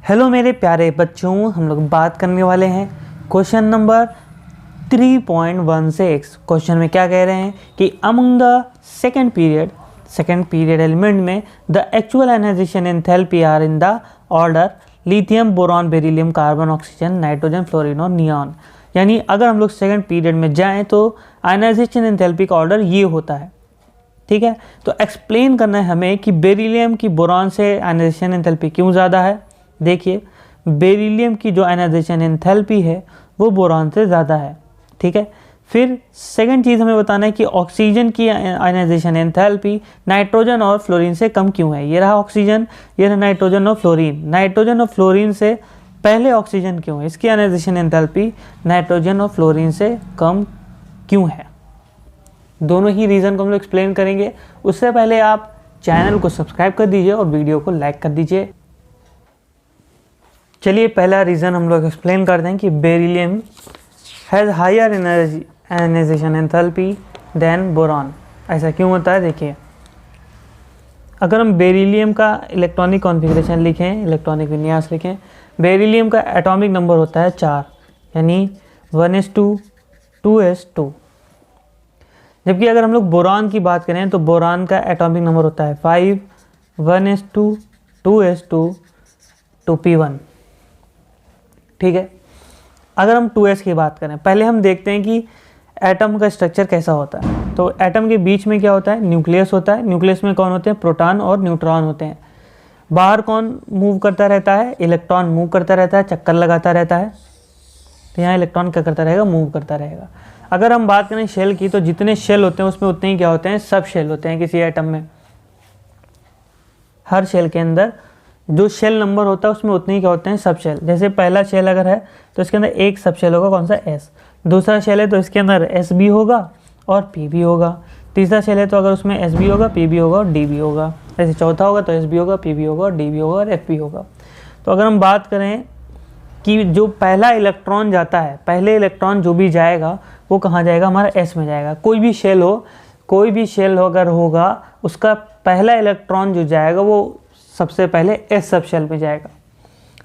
Hello मेरे प्यारे बच्चों, हम लोग बात करने वाले हैं क्वेश्चन नंबर 3.16। क्वेश्चन में क्या कह रहे हैं कि among the second period element में the actual ionization enthalpy are in the order lithium, boron, beryllium, carbon, oxygen, nitrogen, fluorine और नियॉन। यानी अगर हम लोग सेकेंड पीरियड में जाएं तो आयनाइजेशन एंथैल्पी का ऑर्डर ये होता है। ठीक है, तो एक्सप्लेन करना है हमें कि बेरिलियम की बोरॉन से आयनाइजेशन एंथैल्पी क्यों ज़्यादा है। देखिए, बेरिलियम की जो आयनाइजेशन एंथैल्पी है वो बोरॉन से ज़्यादा है। ठीक है, फिर सेकंड चीज़ हमें बताना है कि ऑक्सीजन की आयनाइजेशन एंथैल्पी नाइट्रोजन और फ्लोरीन से कम क्यों है। ये रहा ऑक्सीजन, ये रहा नाइट्रोजन और फ्लोरीन। नाइट्रोजन और फ्लोरीन से पहले ऑक्सीजन क्यों है, इसकी आयनाइजेशन एंथैल्पी नाइट्रोजन और फ्लोरीन से कम क्यों है। दोनों ही रीज़न को हम लोग एक्सप्लेन करेंगे। उससे पहले आप चैनल को सब्सक्राइब कर दीजिए और वीडियो को लाइक कर दीजिए। चलिए, पहला रीज़न हम लोग एक्सप्लेन करते हैं कि beryllium has higher ionization enthalpy than boron. ऐसा क्यों होता है, देखिए, अगर हम बेरिलियम का इलेक्ट्रॉनिक कॉन्फ़िगरेशन लिखें, इलेक्ट्रॉनिक विन्यास लिखें, बेरिलियम का एटॉमिक नंबर होता है 4, यानी 1s2 2s2। जबकि अगर हम लोग बोरॉन की बात करें तो बोरॉन का एटॉमिक नंबर होता है 5, 1s2 2s2 2p1। ठीक है, अगर हम 2s की बात करें, पहले हम देखते हैं कि एटम का स्ट्रक्चर कैसा होता है। तो एटम के बीच में क्या होता है, न्यूक्लियस होता है। न्यूक्लियस में कौन होते हैं, प्रोटॉन और न्यूट्रॉन होते हैं। बाहर कौन मूव करता रहता है, इलेक्ट्रॉन मूव करता रहता है, चक्कर लगाता रहता है। तो यहाँ इलेक्ट्रॉन क्या करता रहेगा, मूव करता रहेगा। अगर हम बात करें शेल की, तो जितने शेल होते हैं उसमें उतने ही क्या होते हैं, सब शेल होते हैं किसी एटम में। हर शेल के अंदर जो शेल नंबर होता है उसमें उतने ही क्या होते हैं, सब शेल। जैसे पहला शेल अगर है तो इसके अंदर एक सब शेल होगा, कौन सा, एस। दूसरा शेल है तो इसके अंदर एस भी होगा और पी भी होगा। तीसरा शेल है तो अगर उसमें एस भी होगा, पी भी होगा और डी भी होगा। ऐसे चौथा होगा तो एस भी होगा, पी भी होगा और डी भी होगा और एफ भी होगा। तो अगर हम बात करें कि जो पहला इलेक्ट्रॉन जाता है, पहले इलेक्ट्रॉन जो भी जाएगा वो कहाँ जाएगा, हमारा एस में जाएगा। कोई भी शेल हो अगर होगा, उसका पहला इलेक्ट्रॉन जो जाएगा वो सबसे पहले एस सब शेल में जाएगा।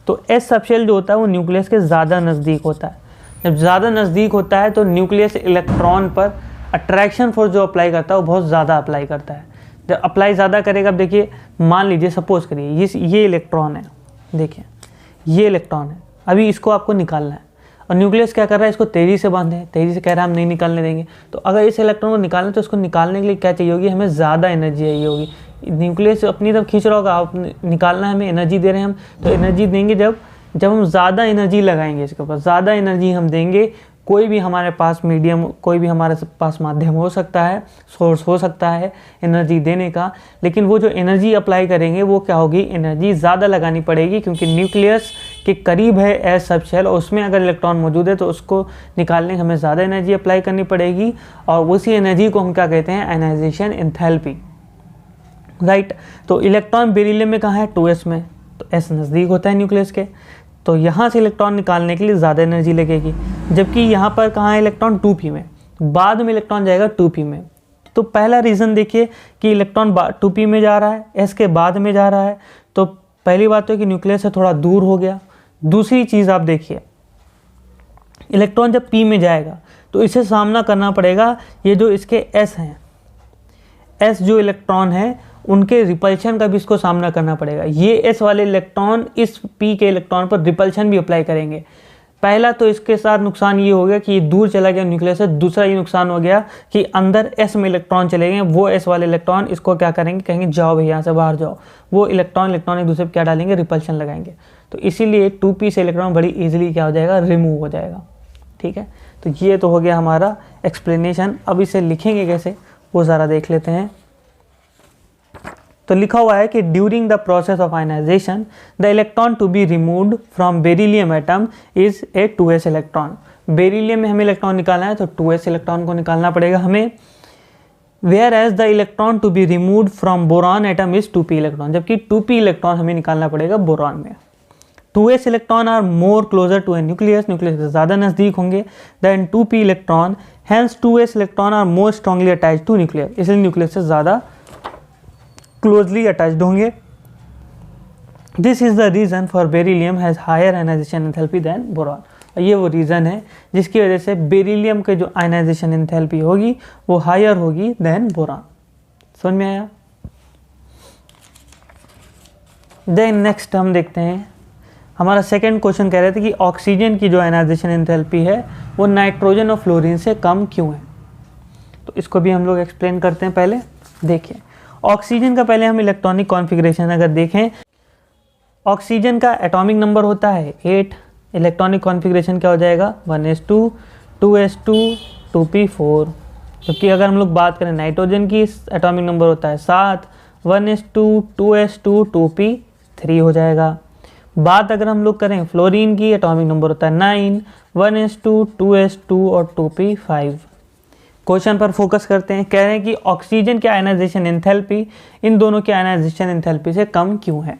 तो एस सब शेल जो होता है वो न्यूक्लियस के ज़्यादा नज़दीक होता है। जब ज़्यादा नज़दीक होता है तो न्यूक्लियस इलेक्ट्रॉन पर अट्रैक्शन फोर्स जो अप्लाई करता है वो बहुत ज़्यादा अप्लाई करता है। जब अप्लाई ज़्यादा करेगा, अब देखिए, मान लीजिए, सपोज करिए ये इलेक्ट्रॉन है, देखिए ये इलेक्ट्रॉन है, अभी इसको आपको निकालना है और न्यूक्लियस क्या कर रहा है, इसको तेज़ी से बांधे, तेज़ी से कह रहा है हम नहीं निकालने देंगे। तो अगर इस इलेक्ट्रॉन को निकालना है तो उसको निकालने के लिए क्या चाहिए होगी, हमें ज़्यादा एनर्जी चाहिए होगी। न्यूक्लियस अपनी तरफ खींच रहा होगा, आप निकालना है, हमें एनर्जी दे रहे हैं हम, तो एनर्जी देंगे जब हम ज़्यादा एनर्जी लगाएंगे इसके ऊपर, ज़्यादा एनर्जी हम देंगे। कोई भी हमारे पास मीडियम, कोई भी हमारे पास माध्यम हो सकता है, सोर्स हो सकता है एनर्जी देने का, लेकिन वो जो एनर्जी अप्लाई करेंगे वो क्या होगी, एनर्जी ज़्यादा लगानी पड़ेगी, क्योंकि न्यूक्लियस के करीब है एस सब शेल और उसमें अगर इलेक्ट्रॉन मौजूद है तो उसको निकालने में हमें ज़्यादा एनर्जी अप्लाई करनी पड़ेगी। और उसी एनर्जी को हम क्या कहते हैं, आयनाइजेशन एंथैल्पी, राइट। तो इलेक्ट्रॉन बेरिलियम में कहाँ है, 2s में, तो s नज़दीक होता है न्यूक्लियस के, तो यहाँ से इलेक्ट्रॉन निकालने के लिए ज़्यादा एनर्जी लगेगी। जबकि यहाँ पर कहाँ है इलेक्ट्रॉन, 2p में, बाद में इलेक्ट्रॉन जाएगा 2p में। तो पहला रीज़न देखिए कि इलेक्ट्रॉन 2p में जा रहा है, s के बाद में जा रहा है, तो पहली बात तो है कि न्यूक्लियस से थोड़ा दूर हो गया। दूसरी चीज़ आप देखिए, इलेक्ट्रॉन जब p में जाएगा तो इसे सामना करना पड़ेगा, ये जो इसके s हैं, s जो इलेक्ट्रॉन है उनके रिपल्शन का भी इसको सामना करना पड़ेगा। ये s वाले इलेक्ट्रॉन इस p के इलेक्ट्रॉन पर रिपल्शन भी अप्लाई करेंगे। पहला तो इसके साथ नुकसान ये हो गया कि ये दूर चला गया न्यूक्लियस से। दूसरा ये नुकसान हो गया कि अंदर s में इलेक्ट्रॉन चले गए, वो s वाले इलेक्ट्रॉन इसको क्या करेंगे, कहेंगे जाओ भैया यहाँ से बाहर जाओ। वो इलेक्ट्रॉन एक दूसरे पर क्या डालेंगे, रिपल्शन लगाएंगे। तो इसीलिए 2p से इलेक्ट्रॉन बड़ी ईजिली क्या हो जाएगा, रिमूव हो जाएगा। ठीक है, तो ये तो हो गया हमारा एक्सप्लेनेशन। अब इसे लिखेंगे कैसे वो ज़रा देख लेते हैं। तो लिखा हुआ है कि during the process of ionization the electron to be removed from beryllium atom is a 2s electron. Beryllium में हमें इलेक्ट्रॉन निकालना है तो 2s इलेक्ट्रॉन को निकालना पड़ेगा हमें। Whereas the electron to be removed from boron atom is 2p electron, जबकि 2p इलेक्ट्रॉन हमें निकालना पड़ेगा बोरॉन में। 2s electron are more closer to a nucleus से ज़्यादा नज़दीक होंगे than 2p electron, hence 2s electron are more strongly attached to nucleus, इसलिए न्यूक्लियस से ज़्यादा क्लोजली अटैच्ड होंगे। This is the reason for beryllium has higher ionization enthalpy than boron. और ये वो रीज़न है जिसकी वजह से बेरिलियम के जो आयनाइजेशन एंथैल्पी होगी वो हायर होगी दैन बोरॉन। समझ में आया? देन नेक्स्ट हम देखते हैं, हमारा सेकंड क्वेश्चन कह रहे थे कि ऑक्सीजन की जो आयनाइजेशन एंथैल्पी है वो नाइट्रोजन और फ्लोरीन से कम क्यों है। तो इसको भी हम लोग एक्सप्लेन करते हैं। पहले देखिए, ऑक्सीजन का पहले हम इलेक्ट्रॉनिक कॉन्फ़िगरेशन अगर देखें, ऑक्सीजन का एटॉमिक नंबर होता है 8, इलेक्ट्रॉनिक कॉन्फ़िगरेशन क्या हो जाएगा 1s2 2s2 2p4। जबकि अगर हम लोग बात करें नाइट्रोजन की, एटॉमिक नंबर होता है 7, 1s2 2s2 2p3 हो जाएगा। बात अगर हम लोग करें फ्लोरीन की, एटॉमिक नंबर होता है 9, 1s2 2s2 और 2p5। क्वेश्चन पर फोकस करते हैं। कह रहे हैं कि ऑक्सीजन की आयनाइजेशन एंथैल्पी इन दोनों की आयनाइजेशन एंथैल्पी से कम क्यों है।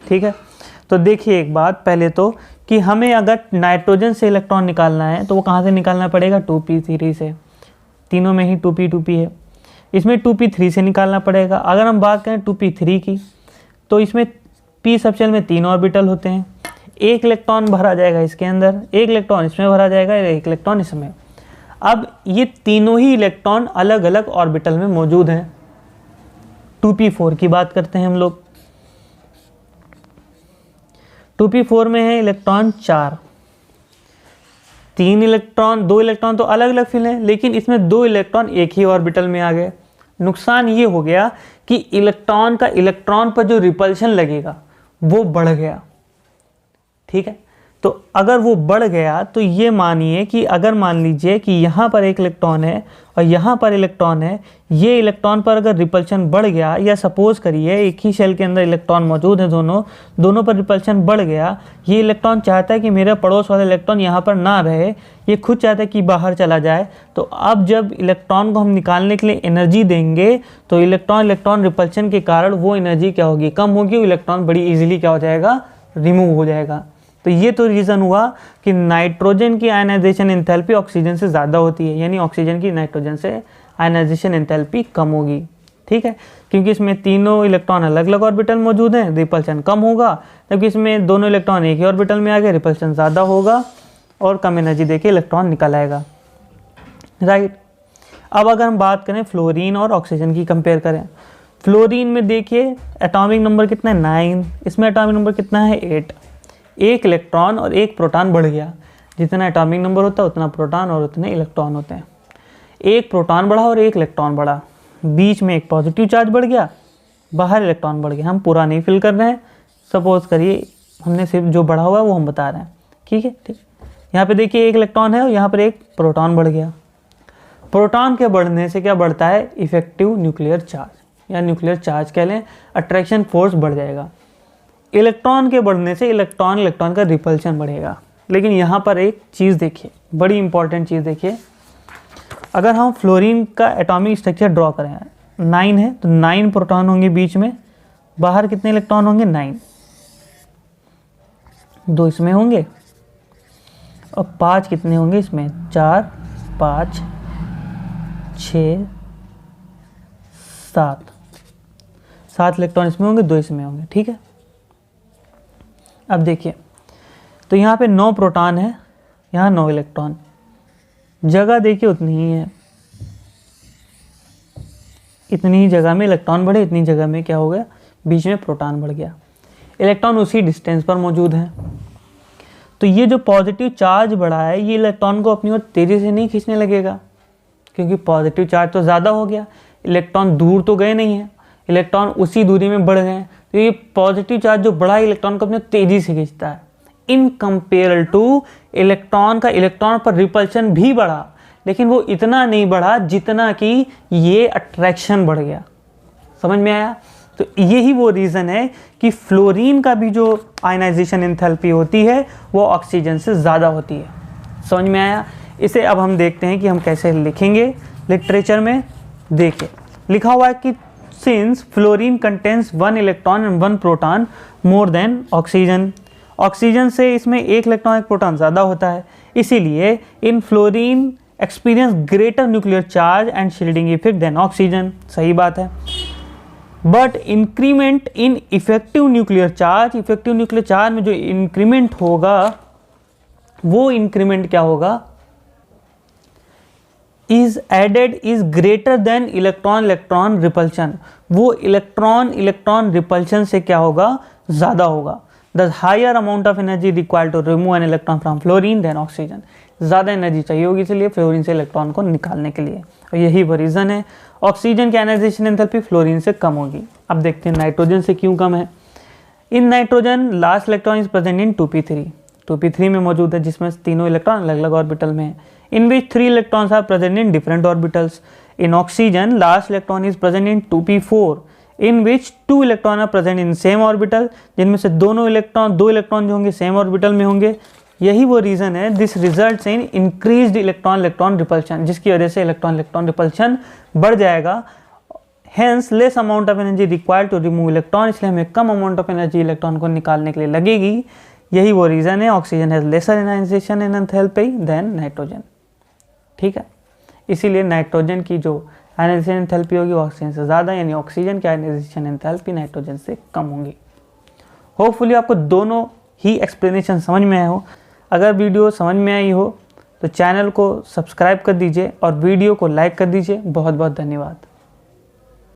ठीक है, तो देखिए एक बात पहले तो कि हमें अगर नाइट्रोजन से इलेक्ट्रॉन निकालना है तो वो कहाँ से निकालना पड़ेगा 2p3 से। तीनों में ही 2p है, इसमें 2p3 से निकालना पड़ेगा। अगर हम बात करें 2p3 की, तो इसमें p सबशेल में 3 ऑर्बिटल होते हैं, एक इलेक्ट्रॉन भरा जाएगा इसके अंदर, एक इलेक्ट्रॉन इसमें भरा जाएगा, एक इलेक्ट्रॉन इसमें। अब ये तीनों ही इलेक्ट्रॉन अलग अलग ऑर्बिटल में मौजूद हैं। 2p4 की बात करते हैं हम लोग। 2p4 में है इलेक्ट्रॉन 4, 3 इलेक्ट्रॉन, 2 इलेक्ट्रॉन तो अलग अलग फिल हैं, लेकिन इसमें 2 इलेक्ट्रॉन एक ही ऑर्बिटल में आ गए। नुकसान ये हो गया कि इलेक्ट्रॉन का इलेक्ट्रॉन पर जो रिपल्शन लगेगा वो बढ़ गया। ठीक है, तो अगर वो बढ़ गया तो ये मानिए कि अगर मान लीजिए कि यहाँ पर एक इलेक्ट्रॉन है और यहाँ पर इलेक्ट्रॉन है, ये इलेक्ट्रॉन पर अगर रिपल्शन बढ़ गया, या सपोज करिए एक ही शेल के अंदर इलेक्ट्रॉन मौजूद है, दोनों पर रिपल्शन बढ़ गया, ये इलेक्ट्रॉन चाहता है कि मेरे पड़ोस वाला इलेक्ट्रॉन यहाँ पर ना रहे, ये खुद चाहता है कि बाहर चला जाए। तो अब जब इलेक्ट्रॉन को हम निकालने के लिए एनर्जी देंगे तो इलेक्ट्रॉन रिपल्शन के कारण वो एनर्जी क्या होगी, कम होगी, इलेक्ट्रॉन बड़ी ईजिली क्या हो जाएगा, रिमूव हो जाएगा। तो ये तो रीज़न हुआ कि नाइट्रोजन की आयनाइजेशन एंथैल्पी ऑक्सीजन से ज़्यादा होती है, यानी ऑक्सीजन की नाइट्रोजन से आयनाइजेशन एंथैल्पी कम होगी। ठीक है, क्योंकि इसमें तीनों इलेक्ट्रॉन अलग अलग ऑर्बिटल मौजूद हैं, रिपल्शन कम होगा, जबकि इसमें दोनों इलेक्ट्रॉन एक ही ऑर्बिटल में आ गए, रिपल्शन ज़्यादा होगा और कम एनर्जी देके इलेक्ट्रॉन निकल आएगा। राइट, अब अगर हम बात करें फ्लोरीन और ऑक्सीजन की कंपेयर करें, फ्लोरीन में देखिए एटॉमिक नंबर कितना है 9, इसमें एटॉमिक नंबर कितना है 8, एक इलेक्ट्रॉन और एक प्रोटॉन बढ़ गया। जितना एटॉमिक नंबर होता है उतना प्रोटॉन और उतने इलेक्ट्रॉन होते हैं। एक प्रोटॉन बढ़ा और एक इलेक्ट्रॉन बढ़ा, बीच में एक पॉजिटिव चार्ज बढ़ गया, बाहर इलेक्ट्रॉन बढ़ गया। हम पूरा नहीं फिल कर रहे हैं, सपोज करिए हमने सिर्फ जो बढ़ा हुआ है वो हम बता रहे हैं। ठीक है, ठीक, यहाँ पे देखिए एक इलेक्ट्रॉन है और यहाँ पर एक प्रोटॉन बढ़ गया। प्रोटॉन के बढ़ने से क्या बढ़ता है, इफेक्टिव न्यूक्लियर चार्ज या न्यूक्लियर चार्ज कह लें, अट्रैक्शन फोर्स बढ़ जाएगा। इलेक्ट्रॉन के बढ़ने से इलेक्ट्रॉन का रिपल्शन बढ़ेगा। लेकिन यहाँ पर एक चीज़ देखिए, बड़ी इंपॉर्टेंट चीज़ देखिए, अगर हम फ्लोरीन का एटॉमिक स्ट्रक्चर ड्रॉ करें, 9 है तो 9 प्रोटॉन होंगे बीच में, बाहर कितने इलेक्ट्रॉन होंगे 9, 2 इसमें होंगे और 5 कितने होंगे इसमें, 4 5 6 7 इलेक्ट्रॉन इसमें होंगे, 2 इसमें होंगे। ठीक है, अब देखिए तो यहाँ पे 9 प्रोटॉन है, यहाँ 9 इलेक्ट्रॉन, जगह देखिए उतनी ही है, इतनी ही जगह में इलेक्ट्रॉन बढ़े, इतनी जगह में क्या हो गया, बीच में प्रोटॉन बढ़ गया। इलेक्ट्रॉन उसी डिस्टेंस पर मौजूद है। तो ये जो पॉजिटिव चार्ज बढ़ा है ये इलेक्ट्रॉन को अपनी ओर तेज़ी से नहीं खींचने लगेगा, क्योंकि पॉजिटिव चार्ज तो ज़्यादा हो गया, इलेक्ट्रॉन दूर तो गए नहीं हैं, इलेक्ट्रॉन उसी दूरी में बढ़ गए। तो ये पॉजिटिव चार्ज जो बढ़ा है इलेक्ट्रॉन को अपने तेज़ी से खींचता है, इन कंपेयर टू इलेक्ट्रॉन का इलेक्ट्रॉन पर रिपल्शन भी बढ़ा, लेकिन वो इतना नहीं बढ़ा जितना कि ये अट्रैक्शन बढ़ गया। समझ में आया? तो यही वो रीज़न है कि फ्लोरीन का भी जो आयनाइजेशन एंथैल्पी होती है वो ऑक्सीजन से ज़्यादा होती है। समझ में आया? इसे अब हम देखते हैं कि हम कैसे लिखेंगे लिटरेचर में। देखिए लिखा हुआ है कि since fluorine contains 1 electron and 1 proton more than oxygen, oxygen से इसमें 1 इलेक्ट्रॉन 1 प्रोटॉन ज़्यादा होता है, इसीलिए in fluorine experience greater nuclear charge and shielding effect than oxygen. सही बात है। But increment in effective nuclear charge में जो इंक्रीमेंट होगा वो इंक्रीमेंट क्या होगा, is added is greater than electron repulsion, वो इलेक्ट्रॉन रिपल्शन से क्या होगा, ज़्यादा होगा। The higher amount of energy required to remove an electron from fluorine than oxygen, ज़्यादा एनर्जी चाहिए होगी इसलिए फ्लोरीन से इलेक्ट्रॉन को निकालने के लिए, और यही वो रीज़न है। ऑक्सीजन की आयनाइजेशन एंथैल्पी फ्लोरीन से कम होगी। अब देखते हैं नाइट्रोजन से क्यों कम है। In nitrogen last electron is present in 2p3 में मौजूद है, जिसमें तीनों इलेक्ट्रॉन अलग अलग ऑर्बिटल में है। In which 3 electrons are present in different orbitals. In oxygen last electron is present in 2p4 in which 2 electron are present in same orbital, जिनमें से दो इलेक्ट्रॉन जो होंगे सेम ऑर्बिटल में होंगे। यही वो रीज़न है, this results in increased electron repulsion, जिसकी वजह से इलेक्ट्रॉन रिपल्शन बढ़ जाएगा। Hence less amount of energy required to remove electron, इसलिए हमें कम अमाउंट ऑफ एनर्जी इलेक्ट्रॉन को निकालने के लिए लगेगी। यही वो रीज़न है, oxygen has lesser ionization enthalpy than nitrogen. ठीक है, इसीलिए नाइट्रोजन की जो आयनाइजेशन एंथैल्पी होगी वो ऑक्सीजन से ज़्यादा, यानी ऑक्सीजन की आयनाइजेशन एंथैल्पी नाइट्रोजन से कम होंगी। होपफुली आपको दोनों ही एक्सप्लेनेशन समझ में आए हो। अगर वीडियो समझ में आई हो तो चैनल को सब्सक्राइब कर दीजिए और वीडियो को लाइक कर दीजिए। बहुत बहुत धन्यवाद।